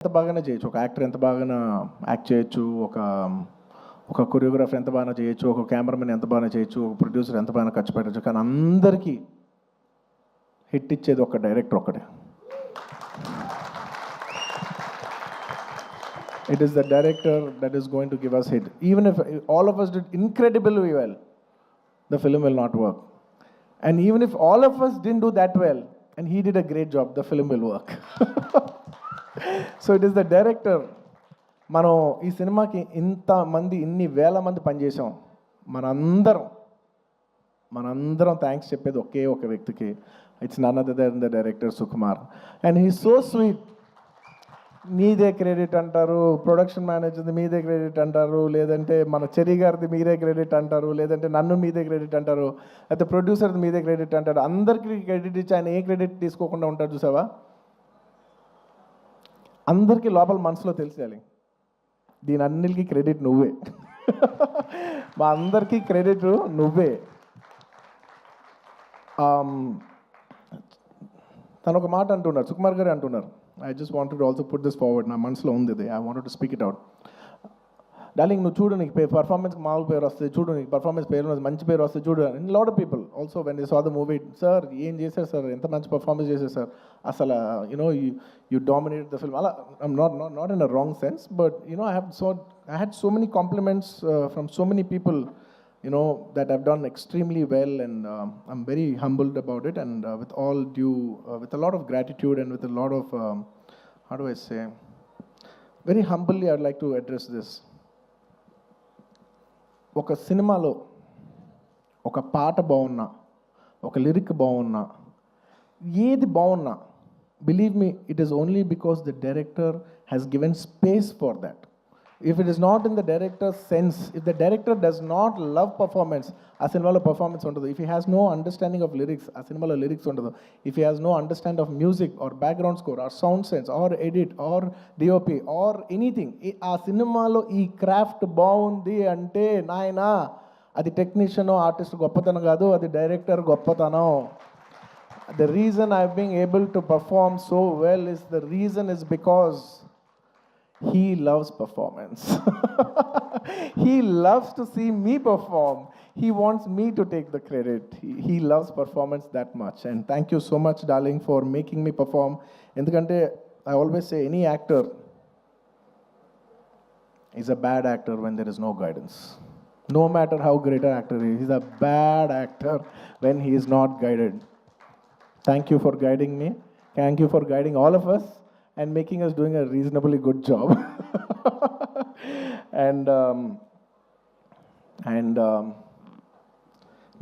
ఎంత బాగానే చేయొచ్చు, ఒక యాక్టర్ ఎంత బాగా యాక్ట్ చేయొచ్చు, ఒక కొరియోగ్రాఫర్ ఎంత బాగా చేయొచ్చు, ఒక కెమెరామెన్ ఎంత బాగా చేయొచ్చు, ఒక ప్రొడ్యూసర్ ఎంత బాగా ఖర్చు పెట్టచ్చు. కానీ అందరికీ హిట్ ఇచ్చేది ఒక డైరెక్టర్ ఒక్కడే. It is the director that is going to give us hit. Even if all of us did incredibly well, the film will not work. And even if all of us didn't do that well, and he did a great job, the film will work. So it is the director. మనం ఈ సినిమాకి ఇంతమంది ఇన్ని వేల మంది పనిచేసాం. మనందరం thanks చెప్పేది ఒకే ఒక వ్యక్తికి. It's none other than the director Sukumar. And he so sweet. మీదే క్రెడిట్ అంటారు, ప్రొడక్షన్ మేనేజర్ది మీదే క్రెడిట్ అంటారు, లేదంటే మన చెరి గారిది మీరే క్రెడిట్ అంటారు, లేదంటే నన్ను మీదే క్రెడిట్ అంటారు, అయితే ప్రొడ్యూసర్ది మీదే క్రెడిట్ అంటారు. అందరికీ క్రెడిట్ ఇచ్చి ఆయన ఏ క్రెడిట్ తీసుకోకుండా ఉంటాడు చూసావా. అందరికీ లోపల మనసులో తెలిసేయాలి, దీని అన్నిటికీ క్రెడిట్ నువ్వే. మా అందరికీ క్రెడిట్ నువ్వే. తను ఒక మాట అంటున్నారు, సుకుమార్ గారు అంటున్నారు. I just wanted to also put this forward. నా మనసులో ఉంది ఇది. I wanted to speak it out. Darling, నువ్వు చూడు, నీకు పర్ఫార్మెన్స్ మామూలు పేరు వస్తుంది, చూడు నీకు పర్ఫార్మెన్స్ పేరు మంచి పేరు వస్తుంది చూడు. And lot of people also when they saw the movie, sir ఏం చేశారు సార్, ఎంత మంచి పర్ఫార్మెన్స్ చేశారు సార్, అసలు యూ డామినేటెడ్ ద ఫిల్మ్. అలా I'm not in a wrong sense, but I had so many compliments from so many people, that I've done extremely well, and I'm very humbled about it, and with all due, with a lot of gratitude and with a lot of, how do I say, very humbly I'd like to address this. ఒక సినిమాలో ఒక పాట బాగున్నా, ఒక lyric బాగున్నా, ఏది బాగున్నా, believe me, it is only because the director has given space for that. If it is not in the director's sense, if the director does not love performance, ఆ సినిమాలో పర్ఫార్మెన్స్ ఉండదు. If he has no understanding of lyrics, ఆ సినిమాలో lyrics ఉండదు. If he has no understanding of music or background score or sound sense or edit or DOP or anything, ఆ సినిమాలో ఈ craft బాగుంది అంటే నాయనా, అది టెక్నీషియన్ ఆర్టిస్ట్ గొప్పతనం కాదు, అది డైరెక్టర్ గొప్పతనం. The reason I've been able to perform so well is because he loves performance. He loves to see me perform. He wants me to take the credit. He loves performance that much. And thank you so much, darling, for making me perform. Endukante I always say any actor is a bad actor when there is no guidance. No matter how great an actor is, he's a bad actor when he is not guided. Thank you for guiding me. Thank you for guiding all of us and making us doing a reasonably good job. and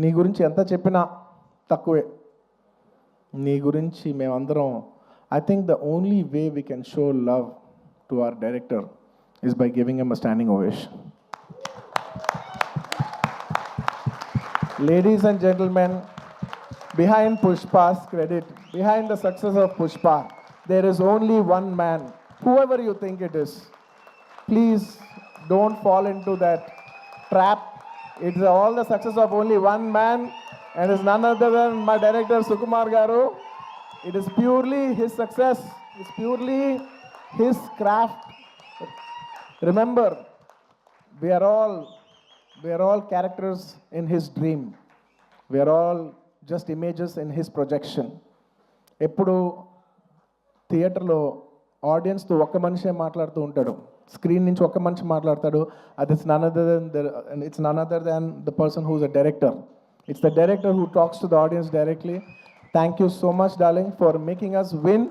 నీ గురించి ఎంత చెప్పినా తక్కువే. నీ గురించి మేమందరం, I think the only way we can show love to our director is by giving him a standing ovation. Ladies and gentlemen, behind Pushpa's credit, behind the success of Pushpa, there is only one man, whoever you think it is. Please don't fall into that trap. It's all the success of only one man, and it's none other than my director Sukumar Garu. It is purely his success. It's purely his craft. Remember, we are all characters in his dream. We are all just images in his projection. ఎప్పుడు థియేటర్లో ఆడియన్స్తో ఒక్క మనిషే మాట్లాడుతూ ఉంటాడు, screen నుంచి ఒక్క మనిషి మాట్లాడతాడు. అది it's none other than the person who is a director. It's the director who talks to the audience directly. Thank you so much, darling, for making us win.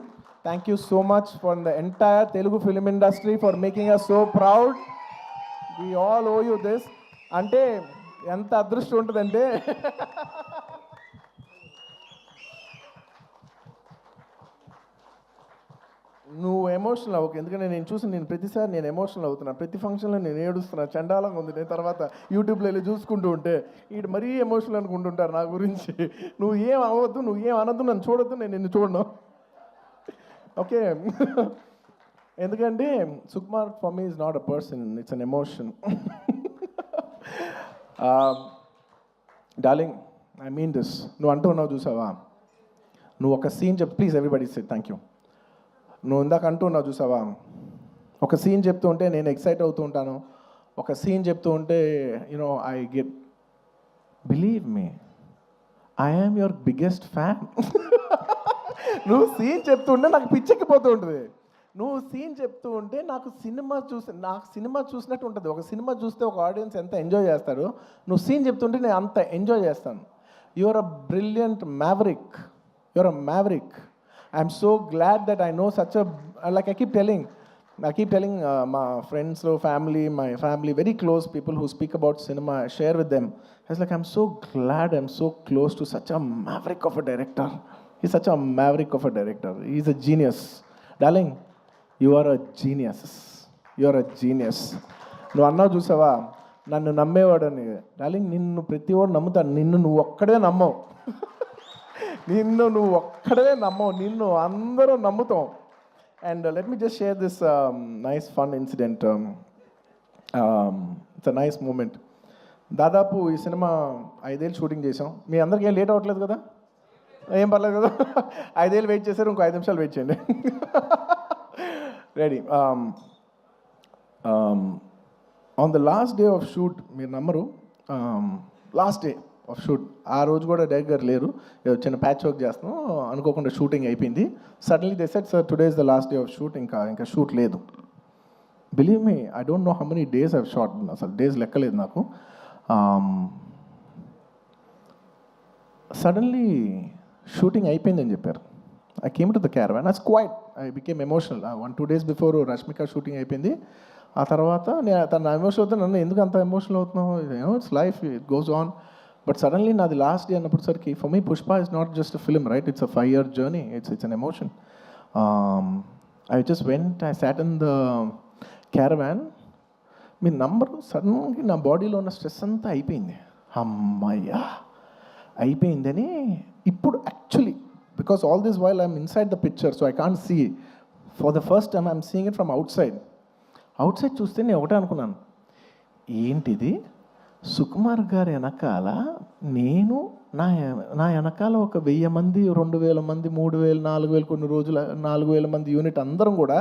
Thank you so much for the entire Telugu film industry for making us so proud. We all owe you this. అంటే ఎంత అదృష్టం ఉంటుందంటే, నువ్వు emotional అవ్వకు. ఎందుకంటే నేను ప్రతిసారి నేను ఎమోషనల్ అవుతున్నాను. ప్రతి ఫంక్షన్లో నేను ఏడుస్తున్నాను, చండాలంగా ఉంది. నేను తర్వాత యూట్యూబ్లో వెళ్ళి చూసుకుంటూ ఉంటే వీడు మరీ ఎమోషనల్ అనుకుంటుంటారు నా గురించి. నువ్వు ఏం అవ్వద్దు, నువ్వు ఏం అనద్దు, నన్ను చూడొద్దు, నేను నిన్ను చూడను, ఓకే? ఎందుకంటే Sukumar for me is not a person, it's an emotion. Darling, I mean this. నువ్వు అంటూ ఉన్నావు చూసావా, నువ్వు ఒక సీన్ చెప్పు please. Everybody say thank you. నువ్వు ఇందాక అంటున్నావు చూసావా, ఒక సీన్ చెప్తూ ఉంటే నేను ఎక్సైట్ అవుతూ ఉంటాను, ఒక సీన్ చెప్తూ ఉంటే you know I get, believe me, I am your biggest fan. నువ్వు సీన్ చెప్తుంటే నాకు పిచ్చెక్కిపోతూ ఉంటుంది. నువ్వు సీన్ చెప్తూ ఉంటే నాకు సినిమా చూసినట్టు ఉంటుంది. ఒక సినిమా చూస్తే ఒక ఆడియన్స్ ఎంత ఎంజాయ్ చేస్తారు, నువ్వు సీన్ చెప్తుంటే నేను అంత ఎంజాయ్ చేస్తాను. Your a brilliant maverick, your a maverick. I'm so glad that I know such a, like I keep telling my friends, my family, very close people who speak about cinema, I share with them. It's like, I'm so glad I'm so close to such a maverick of a director. He's such a maverick of a director. He's a genius. Darling, you are a genius. You are a genius. నువ్వు అన్నావు చూసావా, నన్ను నమ్మేవాడని. Darling, నిన్ను ప్రతివాడు నమ్ముతాడు, నువ్వు ఒక్కడే నమ్మవు. నువ్వు ఒక్కడే నమ్మవు, నిన్ను అందరూ నమ్ముతాం. And let me just share this nice fun incident. It's a nice moment. దాదాపు ఈ సినిమా 5 ఏళ్ళు షూటింగ్ చేసాం. మీ అందరికీ ఏం లేట్ అవ్వట్లేదు కదా? ఏం పర్లేదు కదా? 5 ఏళ్ళు వెయిట్ చేశారు, ఇంకో 5 నిమిషాలు వెయిట్ చేయండి. Ready. On the last day of shoot, మీరు నమ్మరు, లాస్ట్ డే ఆఫ్ షూట్, ఆ రోజు కూడా డైరెక్టర్ గారు లేరు, చిన్న ప్యాచ్ వర్క్ చేస్తున్నాం, అనుకోకుండా షూటింగ్ అయిపోయింది. Suddenly they said, sir today is the last day of shoot, ఇంకా షూట్ లేదు. Believe me, I don't know how many days I've shot, అసలు డేస్ లెక్కలేదు నాకు. సడన్లీ షూటింగ్ అయిపోయిందని చెప్పారు. I came to the caravan, I quite, I became emotional. 1-2 days before Rashmika shooting అయిపోయింది. ఆ తర్వాత తను ఎమోషనల్ అవుతాను, నన్ను ఎందుకు అంత ఎమోషనల్ అవుతున్నావు, it's life, it goes on. But suddenly నాది లాస్ట్ డే అన్నప్పటిసరికి, for me Pushpa is not just a film, right? It's a 5-year journey. It's an emotion. I just went, I sat in the caravan. Me number సడన్గా నా బాడీలో ఉన్న stress అంతా అయిపోయింది. అమ్మయ్యా అయిపోయిందని ఇప్పుడు actually, because all this while I'm inside the picture, so I can't see. For the first time I'm seeing it from out side నేను ఒకటే అనుకున్నాను, ఏంటిది, సుకుమార్ గారి వెనకాల నేను, నా వెనకాల ఒక 1000 మంది, 2000 మంది, 3000, 4000, కొన్ని రోజులు 4000 మంది యూనిట్ అందరం కూడా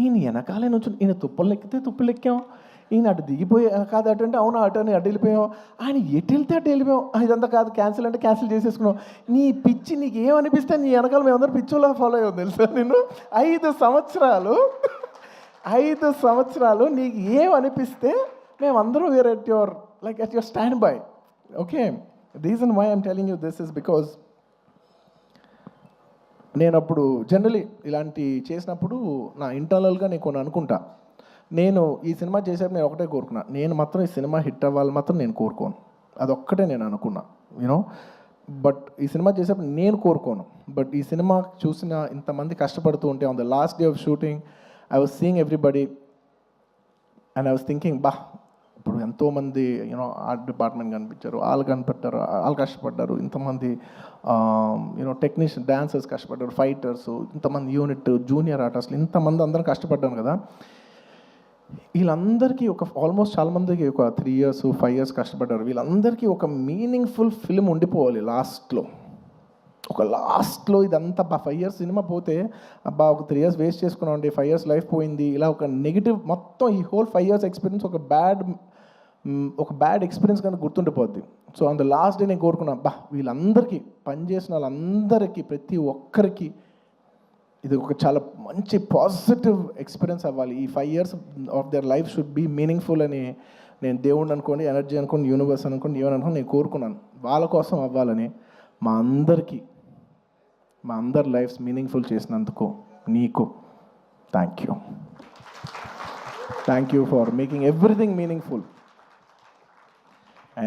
ఈయన వెనకాలే నుంచి, ఈయన తుప్పలు ఎక్కితే తుప్పలు ఎక్కాం, ఈయన అటు దిగిపోయి కాదు అటు అంటే అవును అటు అని అటు వెళ్ళిపోయాం, ఆయన ఎటు వెళ్తే అటు వెళ్ళిపోయాం, ఇదంతా కాదు క్యాన్సిల్ అంటే క్యాన్సిల్ చేసేసుకున్నాం. నీ పిచ్చి నీకు ఏమనిపిస్తే నీ వెనకాల మేమందరం పిచ్చిలా ఫాలో అయ్యాం తెలుసా. నేను 5 సంవత్సరాలు నీకు ఏమనిపిస్తే మేమందరం wear at your standby. Okay, the reason why I'm telling you this is because నేను అప్పుడు జనరలీ ఇలాంటి చేసినప్పుడు నా ఇంటర్నల్గా నేను కొన్ని అనుకుంటా. నేను ఈ సినిమా చేసేప్పుడు నేను ఒకటే కోరుకున్నా, నేను మాత్రం ఈ సినిమా హిట్ అవ్వాలి మాత్రం నేను కోరుకోను, అదొక్కటే నేను అనుకున్నా, యూనో. బట్ ఈ సినిమా చేసేప్పుడు నేను కోరుకోను. బట్ ఈ సినిమా చూసిన ఇంతమంది కష్టపడుతూ ఉంటే, on the last day of shooting I was seeing everybody and I was thinking, ఇప్పుడు ఎంతోమంది యూనో ఆర్ట్ డిపార్ట్మెంట్ కనిపించారు, వాళ్ళు కనిపెట్టారు, వాళ్ళు కష్టపడ్డారు, ఇంతమంది యూనో టెక్నీషియన్, డాన్సర్స్ కష్టపడ్డారు, ఫైటర్స్, ఇంతమంది యూనిట్, జూనియర్ ఆర్టిస్టులు, ఇంతమంది అందరం కష్టపడ్డాను కదా. వీళ్ళందరికీ ఆల్మోస్ట్ చాలామందికి ఒక 3 years 5 years కష్టపడ్డారు. వీళ్ళందరికీ ఒక మీనింగ్ఫుల్ ఫిల్మ్ ఉండిపోవాలి లాస్ట్లో ఇదంతా 5 years సినిమా పోతే ఒక 3 years వేస్ట్ చేసుకున్నామండి, 5 years లైఫ్ పోయింది, ఇలా ఒక నెగిటివ్ మొత్తం ఈ హోల్ 5 years ఎక్స్పీరియన్స్ ఒక బ్యాడ్ ఎక్స్పీరియన్స్ కనుక గుర్తుండిపోద్ది. So on the last day నేను కోరుకున్నా, వీళ్ళందరికీ పనిచేసిన వాళ్ళందరికీ, ప్రతి ఒక్కరికి ఇది ఒక చాలా మంచి పాజిటివ్ ఎక్స్పీరియన్స్ అవ్వాలి. ఈ 5 years of their life should be meaningful అని నేను దేవుడిని అనుకోండి, ఎనర్జీ అనుకోండి, యూనివర్స్ అనుకోండి, ఏమని అనుకోండి, నేను కోరుకున్నాను. వాళ్ళ కోసం అవ్వాలని, మా అందరి లైఫ్స్ మీనింగ్ఫుల్ చేసినందుకు నీకు thank you for making everything meaningful.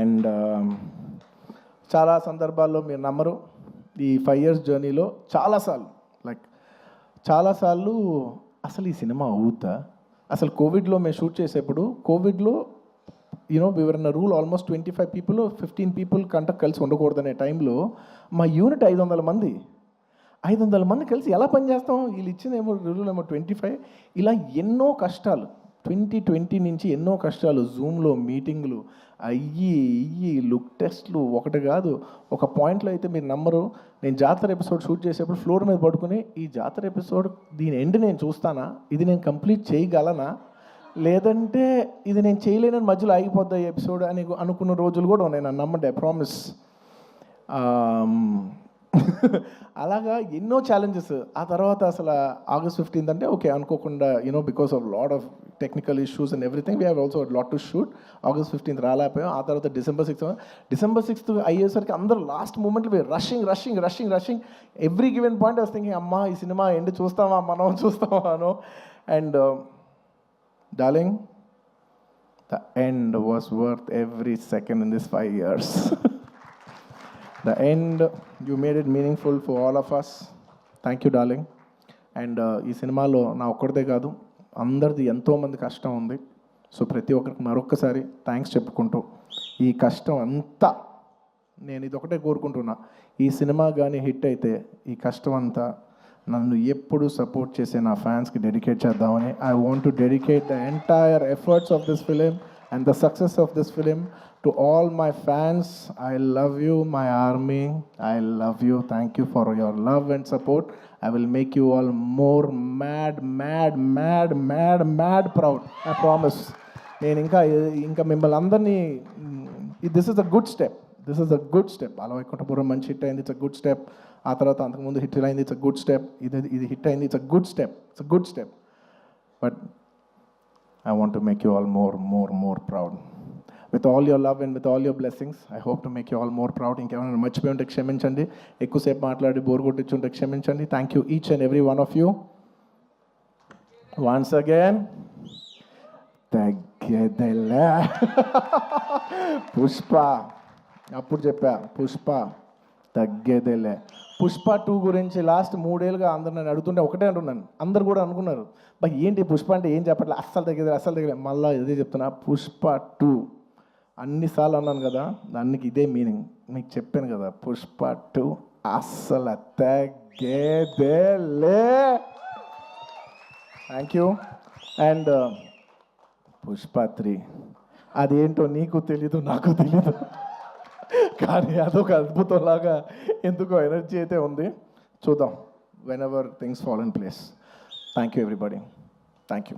And చాలా సందర్భాల్లో మీరు నమ్మరు, ఈ 5 years జర్నీలో చాలాసార్లు అసలు ఈ సినిమా అవుతా, అసలు కోవిడ్లో మేము షూట్ చేసేప్పుడు, కోవిడ్లో you know we were in rule almost 25 people 15 people కంటే కలిసి ఉండకూడదనే టైంలో మా యూనిట్ 500 మంది కలిసి ఎలా పనిచేస్తాం, వీళ్ళు ఇచ్చినేమో రూల్ ఏమో 25, ఇలా ఎన్నో కష్టాలు. 2020 నుంచి ఎన్నో కష్టాలు, జూమ్లో మీటింగ్లు ఇయ్యి లుక్ టెస్ట్లు ఒకటి కాదు. ఒక పాయింట్లో అయితే మీరు నమ్మరు, నేను జాతర ఎపిసోడ్ షూట్ చేసేప్పుడు ఫ్లోర్ మీద పడుకుని ఈ జాతర ఎపిసోడ్ దీని ఎండ్ నేను చూస్తానా, ఇది నేను కంప్లీట్ చేయగలనా, లేదంటే ఇది నేను చేయలేనని మధ్యలో ఆగిపోద్దా ఈ ఎపిసోడ్ అని అనుకున్న రోజులు కూడా ఉన్నాయి. నన్ను నమ్మండి, ఐ ప్రామిస్. అలాగా ఎన్నో ఛాలెంజెస్. ఆ తర్వాత అసలు August 15th అంటే ఓకే అనుకోకుండా because of lot of technical issues and everything we have also lot to shoot. August 15th రాలేకపోయాం. ఆ తర్వాత December 6th అయ్యేసరికి అందరూ లాస్ట్ మూమెంట్లో rushing every given point I was thinking, అమ్మా ఈ సినిమా ఎండ్ చూస్తామా మనం చూస్తామానో. And darling, the end was worth every second in this 5 years. The end, you made it meaningful for all of us. Thank you, darling. And ఈ సినిమాలో నా ఒక్కడిదే కాదు, అందరిది ఎంతోమంది కష్టం ఉంది. సో ప్రతి ఒక్కరికి మరొక్కసారి థ్యాంక్స్ చెప్పుకుంటూ, ఈ కష్టం అంతా నేను ఇదొకటే కోరుకుంటున్నా, ఈ సినిమా కానీ హిట్ అయితే ఈ కష్టం అంతా నన్ను ఎప్పుడు సపోర్ట్ చేసే నా ఫ్యాన్స్కి డెడికేట్ చేద్దామని. I want to dedicate the entire efforts of this film and the success of this film to all my fans. I love you, my army. I love you. Thank you for your love and support. I will make you all more mad proud. I promise. నేను ఇంకా మిమ్మల్ని అందరినీ, this is a good step. అలా వైకుంఠపురం మంచి hit అయింది, it's a good step. ఆ తర్వాత అంతకుముందు హిట్ అయింది, ఇట్స్ అ గుడ్ స్టెప్. ఇది హిట్ అయింది, it's a good step. But I want to make you all more proud. With all your love and with all your blessings, I hope to make you all more proud. ఇంకేమైనా మర్చిపోయి ఉంటే క్షమించండి, ఎక్కువసేపు మాట్లాడి bore కొట్టించుంటే క్షమించండి. Thank you each and every one of you. Once again, తగ్గేదేలే. పుష్ప, అప్పుడు చెప్పా, పుష్ప తగ్గేదేలే. పుష్ప 2 గురించి లాస్ట్ 3 ఏళ్ళుగా అందరు నన్ను అడుగుతుంటే ఒకటే అంటున్నాను. అందరు కూడా అనుకున్నారు, బట్ ఏంటి పుష్ప అంటే ఏం చెప్పట్లే, అస్సలు తగ్గేది. మళ్ళీ ఇదే చెప్తున్నా, పుష్ప 2 అన్నిసార్లు అన్నాను కదా, దానికి ఇదే మీనింగ్. మీకు చెప్పాను కదా, పుష్ప 2 అస్సలు తగ్గేదేలే. Thank you. అండ్ పుష్ప 3 అదేంటో నీకు తెలీదు, నాకు తెలీదు, కానీ అదొక అద్భుతంలాగా ఎందుకో ఎనర్జీ అయితే ఉంది. చూద్దాం, when ever things fall in place. Thank you everybody. Thank you.